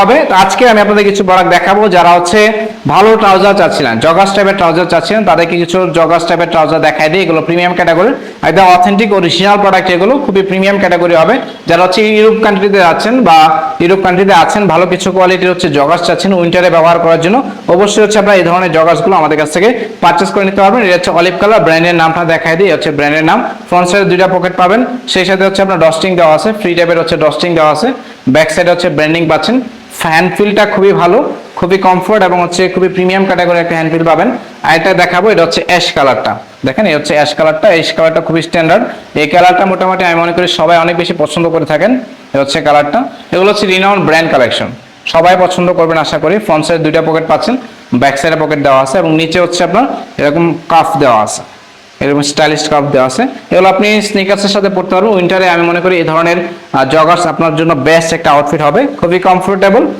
হবে। তো আজকে আমি আপনাদের কিছু প্রোডাক্ট দেখাবো যারা হচ্ছে ভালো ট্রাউজার চাচ্ছিলেন, জগার্স টাইপের ট্রাউজার চাচ্ছিলেন, তাদেরকে কিছু জগার্স টাইপের ট্রাউজার দেখাই দিই। এগুলো প্রিমিয়াম ক্যাটাগরি, একদম অথেন্টিক অরিজিনাল প্রোডাক্ট, এগুলো খুবই প্রিমিয়াম ক্যাটাগরি হবে। যারা হচ্ছে ইউরোপ কান্ট্রিতে যাচ্ছেন বা ইউরোপ কান্ট্রিতে আছেন, ভালো কিছু কোয়ালিটির হচ্ছে জগার্স চাচ্ছেন উইন্টারে ব্যবহার করার জন্য, অবশ্যই হচ্ছে আপনারা এই ধরনের জগার্সগুলো আমাদের কাছ থেকে পারচেস করে নিতে পারবেন। এটা হচ্ছে অলিভ কালার, ব্র্যান্ডের নামটা দেখাই দিই, হচ্ছে ব্র্যান্ডের নাম। ফ্রন্ট সাইডে দুইটা পকেট পাবেন, সেই সাথে হচ্ছে আপনার ডস্টিং দেওয়া আছে, ফ্রি টাইপের হচ্ছে ডস্টিং দেওয়া আছে। ব্যাক সাইডে হচ্ছে ব্র্যান্ডিং পাচ্ছেন। হ্যান্ড ফিলটা খুবই ভালো, খুবই কমফোর্ট এবং হচ্ছে খুবই প্রিমিয়াম ক্যাটাগরি একটা হ্যান্ড ফিল পাবেন। আর এটা দেখাবো, এটা হচ্ছে অ্যাশ কালারটা, দেখেন এই হচ্ছে অ্যাশ কালারটা। অ্যাশ কালারটা খুবই স্ট্যান্ডার্ড, এই কালারটা মোটামুটি আমি মনে করি সবাই অনেক বেশি পছন্দ করে থাকেন। এই হচ্ছে কালারটা, এগুলো হচ্ছে রিনাউন্ড ব্র্যান্ড কালেকশন, সবাই পছন্দ করবেন আশা করি। ফ্রন্ট সাইডে দুইটা পকেট পাচ্ছেন, ব্যাক সাইডে পকেট দেওয়া আছে এবং নিচে হচ্ছে আপনার এরকম কাফ দেওয়া আছে, এরকম স্টাইলিশ কাপ দেওয়া আছে। এগুলো আপনি স্নিকার্সের সাথে পড়তে পারবেন উইন্টারে। আমি মনে করি এই ধরনের জগার্স আপনার জন্য বেস্ট একটা আউটফিট হবে, খুবই কমফোর্টেবল।